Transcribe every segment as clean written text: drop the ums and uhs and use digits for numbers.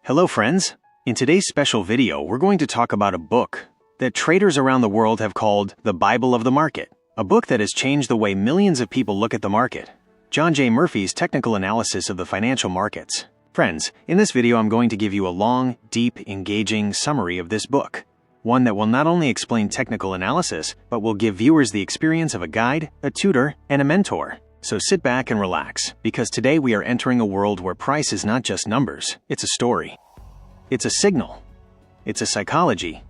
Hello friends! In today's special video, we're going to talk about a book that traders around the world have called the Bible of the Market, a book that has changed the way millions of people look at the market. John J. Murphy's Technical Analysis of the Financial Markets. Friends, in this video I'm going to give you a long, deep, engaging summary of this book. One that will not only explain technical analysis, but will give viewers the experience of a guide, a tutor, and a mentor. So sit back and relax, because today we are entering a world where price is not just numbers, it's a story. It's a signal. It's a psychology.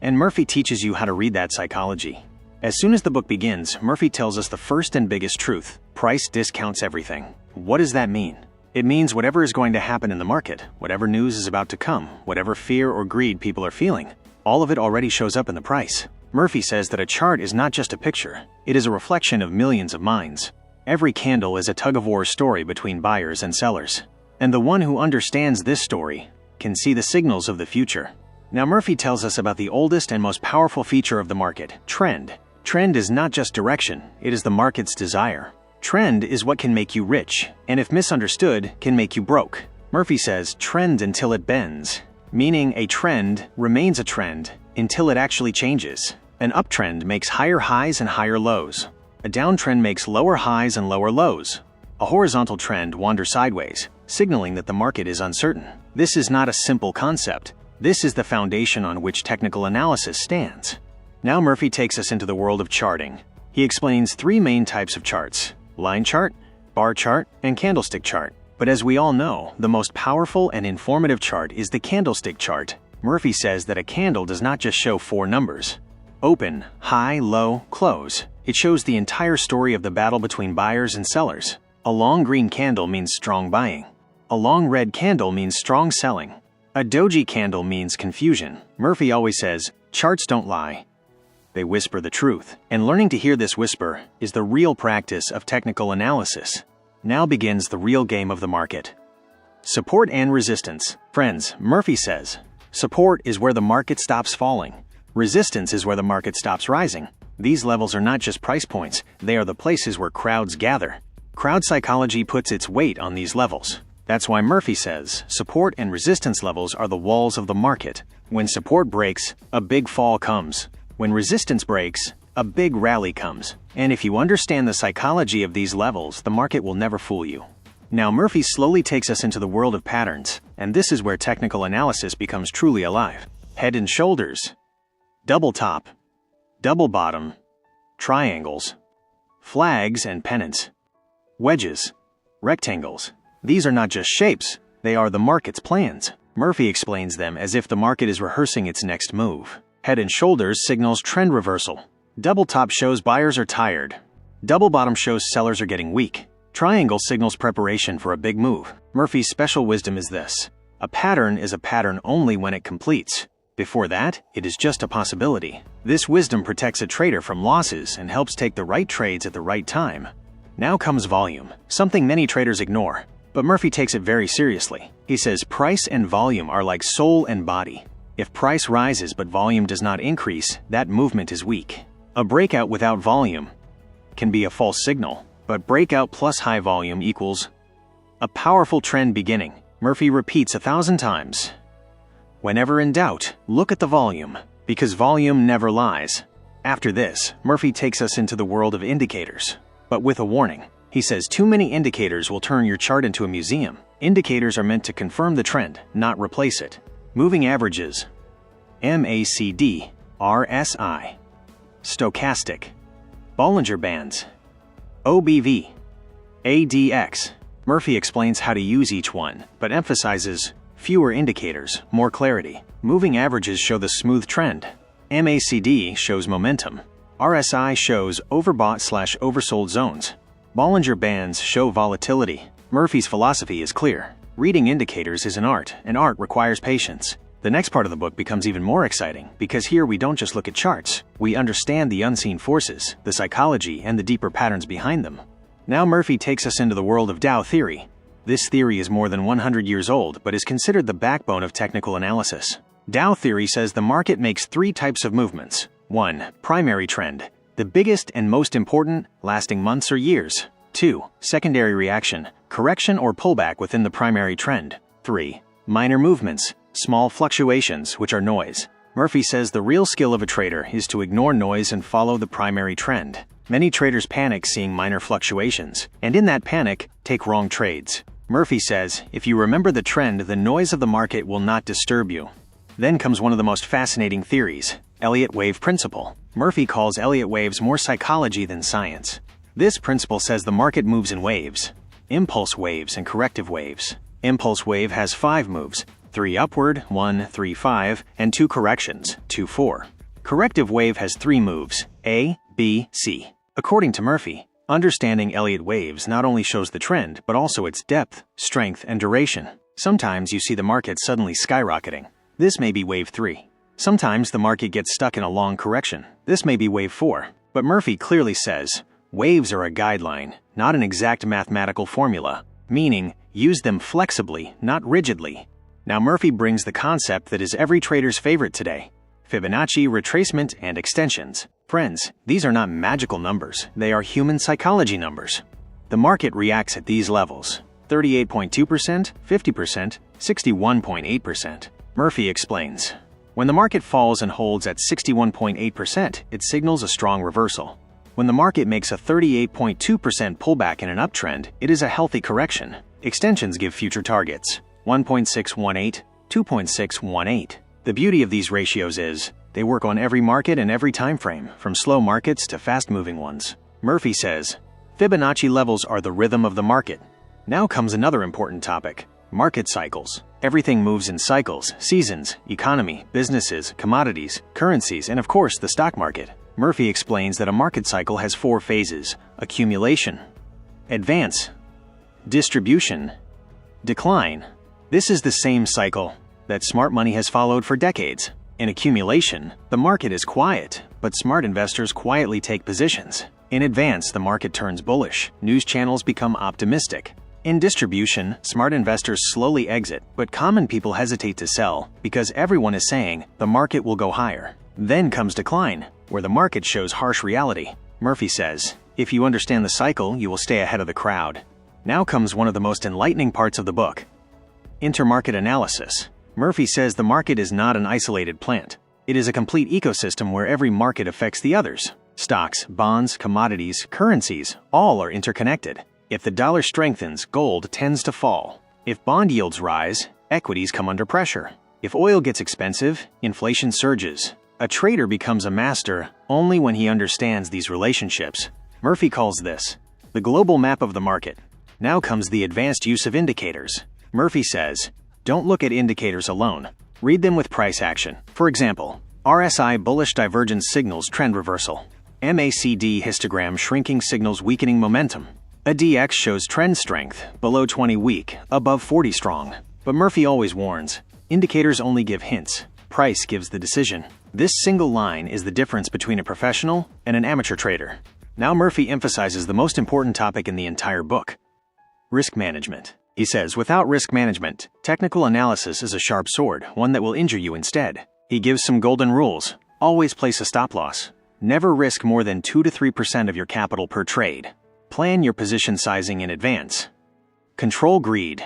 And Murphy teaches you how to read that psychology. As soon as the book begins, Murphy tells us the first and biggest truth: price discounts everything. What does that mean? It means whatever is going to happen in the market, whatever news is about to come, whatever fear or greed people are feeling, all of it already shows up in the price. Murphy says that a chart is not just a picture, it is a reflection of millions of minds. Every candle is a tug-of-war story between buyers and sellers. And the one who understands this story can see the signals of the future. Now Murphy tells us about the oldest and most powerful feature of the market: trend. Trend is not just direction, it is the market's desire. Trend is what can make you rich, and if misunderstood, can make you broke. Murphy says trend until it bends, meaning a trend remains a trend until it actually changes. An uptrend makes higher highs and higher lows. A downtrend makes lower highs and lower lows. A horizontal trend wanders sideways, signaling that the market is uncertain. This is not a simple concept. This is the foundation on which technical analysis stands. Now Murphy takes us into the world of charting. He explains three main types of charts: line chart, bar chart, and candlestick chart. But as we all know, the most powerful and informative chart is the candlestick chart. Murphy says that a candle does not just show four numbers: open, high, low, close. It shows the entire story of the battle between buyers and sellers. A long green candle means strong buying. A long red candle means strong selling. A doji candle means confusion. Murphy always says, charts don't lie. They whisper the truth. And learning to hear this whisper is the real practice of technical analysis. Now begins the real game of the market. Support and resistance. Friends, Murphy says, support is where the market stops falling. Resistance is where the market stops rising. These levels are not just price points, they are the places where crowds gather. Crowd psychology puts its weight on these levels. That's why Murphy says support and resistance levels are the walls of the market. When support breaks, a big fall comes. When resistance breaks, a big rally comes. And if you understand the psychology of these levels, the market will never fool you. Now Murphy slowly takes us into the world of patterns, and this is where technical analysis becomes truly alive. Head and shoulders, double top, double bottom, triangles, flags and pennants, wedges, rectangles. These are not just shapes, they are the market's plans. Murphy explains them as if the market is rehearsing its next move. Head and shoulders signals trend reversal. Double top shows buyers are tired. Double bottom shows sellers are getting weak. Triangle signals preparation for a big move. Murphy's special wisdom is this: a pattern is a pattern only when it completes. Before that, it is just a possibility. This wisdom protects a trader from losses and helps take the right trades at the right time. Now comes volume, something many traders ignore. But Murphy takes it very seriously. He says price and volume are like soul and body. If price rises but volume does not increase, that movement is weak. A breakout without volume can be a false signal, but breakout plus high volume equals a powerful trend beginning. Murphy repeats 1,000 times. Whenever in doubt, look at the volume, because volume never lies. After this, Murphy takes us into the world of indicators, but with a warning. He says too many indicators will turn your chart into a museum. Indicators are meant to confirm the trend, not replace it. Moving averages, MACD, RSI, Stochastic, Bollinger Bands, OBV, ADX. Murphy explains how to use each one, but emphasizes fewer indicators, more clarity. Moving averages show the smooth trend. MACD shows momentum. RSI shows overbought/oversold zones. Bollinger Bands show volatility. Murphy's philosophy is clear. Reading indicators is an art, and art requires patience. The next part of the book becomes even more exciting, because here we don't just look at charts. We understand the unseen forces, the psychology, and the deeper patterns behind them. Now Murphy takes us into the world of Dow theory. This theory is more than 100 years old, but is considered the backbone of technical analysis. Dow theory says the market makes three types of movements. 1. Primary trend, the biggest and most important, lasting months or years. 2. Secondary reaction, correction or pullback within the primary trend. 3. Minor movements, small fluctuations, which are noise. Murphy says the real skill of a trader is to ignore noise and follow the primary trend. Many traders panic seeing minor fluctuations, and in that panic, take wrong trades. Murphy says, if you remember the trend, the noise of the market will not disturb you. Then comes one of the most fascinating theories, Elliott wave principle. Murphy calls Elliott waves more psychology than science. This principle says the market moves in waves, impulse waves and corrective waves. Impulse wave has 5 moves, 3 upward, 1, 3, 5, and 2 corrections, 2, 4. Corrective wave has 3 moves, A, B, C. According to Murphy, understanding Elliott waves not only shows the trend, but also its depth, strength, and duration. Sometimes you see the market suddenly skyrocketing. This may be wave 3. Sometimes the market gets stuck in a long correction. This may be wave 4. But Murphy clearly says, waves are a guideline, not an exact mathematical formula, meaning use them flexibly, not rigidly. Now Murphy brings the concept that is every trader's favorite today, Fibonacci, retracement, and extensions. Friends, these are not magical numbers, they are human psychology numbers. The market reacts at these levels, 38.2%, 50%, 61.8%. Murphy explains, when the market falls and holds at 61.8%, it signals a strong reversal. When the market makes a 38.2% pullback in an uptrend, it is a healthy correction. Extensions give future targets, 1.618, 2.618. The beauty of these ratios is, they work on every market and every time frame, from slow markets to fast-moving ones. Murphy says, Fibonacci levels are the rhythm of the market. Now comes another important topic, market cycles. Everything moves in cycles, seasons, economy, businesses, commodities, currencies, and of course the stock market. Murphy explains that a market cycle has 4 phases: accumulation, advance, distribution, decline. This is the same cycle that smart money has followed for decades. In accumulation, the market is quiet, but smart investors quietly take positions. In advance, the market turns bullish. News channels become optimistic. In distribution, smart investors slowly exit, but common people hesitate to sell because everyone is saying the market will go higher. Then comes decline, where the market shows harsh reality. Murphy says, if you understand the cycle, you will stay ahead of the crowd. Now comes one of the most enlightening parts of the book, intermarket analysis. Murphy says the market is not an isolated plant. It is a complete ecosystem where every market affects the others. Stocks, bonds, commodities, currencies, all are interconnected. If the dollar strengthens, gold tends to fall. If bond yields rise, equities come under pressure. If oil gets expensive, inflation surges. A trader becomes a master only when he understands these relationships. Murphy calls this the global map of the market. Now comes the advanced use of indicators. Murphy says, don't look at indicators alone. Read them with price action. For example, RSI bullish divergence signals trend reversal. MACD histogram shrinking signals weakening momentum. A DX shows trend strength, below 20 weak, above 40 strong. But Murphy always warns, indicators only give hints. Price gives the decision. This single line is the difference between a professional and an amateur trader. Now Murphy emphasizes the most important topic in the entire book, risk management. He says, without risk management, technical analysis is a sharp sword, one that will injure you instead. He gives some golden rules. Always place a stop loss. Never risk more than 2 to 3% of your capital per trade. Plan your position sizing in advance. Control greed.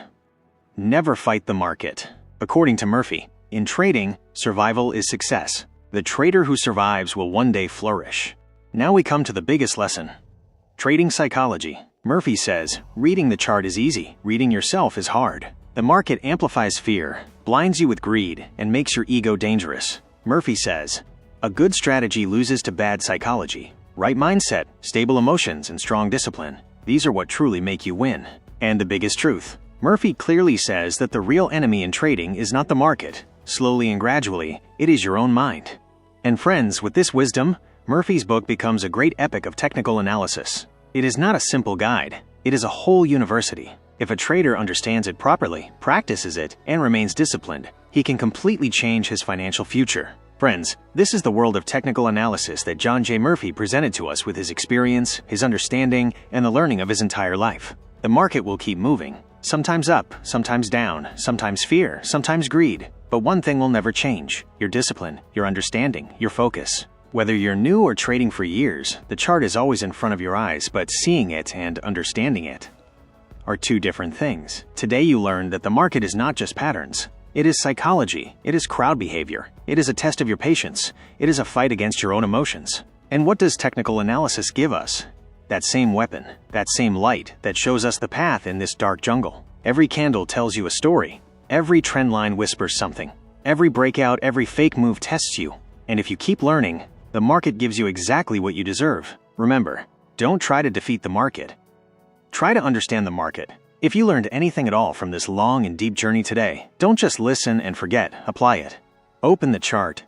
Never fight the market. According to Murphy, in trading, survival is success. The trader who survives will one day flourish. Now we come to the biggest lesson. Trading psychology. Murphy says, reading the chart is easy, reading yourself is hard. The market amplifies fear, blinds you with greed, and makes your ego dangerous. Murphy says, a good strategy loses to bad psychology. Right mindset, stable emotions, and strong discipline. These are what truly make you win. And the biggest truth. Murphy clearly says that the real enemy in trading is not the market. Slowly and gradually, it is your own mind. And friends, with this wisdom, Murphy's book becomes a great epic of technical analysis. It is not a simple guide. It is a whole university. If a trader understands it properly, practices it, and remains disciplined, he can completely change his financial future. Friends, this is the world of technical analysis that John J. Murphy presented to us with his experience, his understanding, and the learning of his entire life. The market will keep moving. Sometimes up, sometimes down, sometimes fear, sometimes greed. But one thing will never change: your discipline, your understanding, your focus. Whether you're new or trading for years, the chart is always in front of your eyes, but seeing it and understanding it are two different things. Today you learned that the market is not just patterns. It is psychology. It is crowd behavior. It is a test of your patience. It is a fight against your own emotions. And what does technical analysis give us? That same weapon, that same light that shows us the path in this dark jungle. Every candle tells you a story. Every trend line whispers something. Every breakout, every fake move tests you. And if you keep learning, the market gives you exactly what you deserve. Remember, don't try to defeat the market. Try to understand the market. If you learned anything at all from this long and deep journey today, don't just listen and forget, apply it. Open the chart.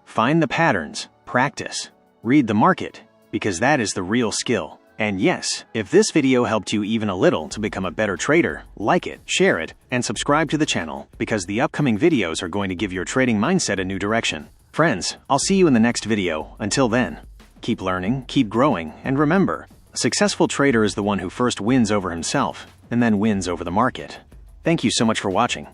Find the patterns, practice. Read the market, because that is the real skill. And yes, if this video helped you even a little to become a better trader, like it, share it, and subscribe to the channel, because the upcoming videos are going to give your trading mindset a new direction. Friends, I'll see you in the next video. Until then, keep learning, keep growing, and remember, a successful trader is the one who first wins over himself, and then wins over the market. Thank you so much for watching.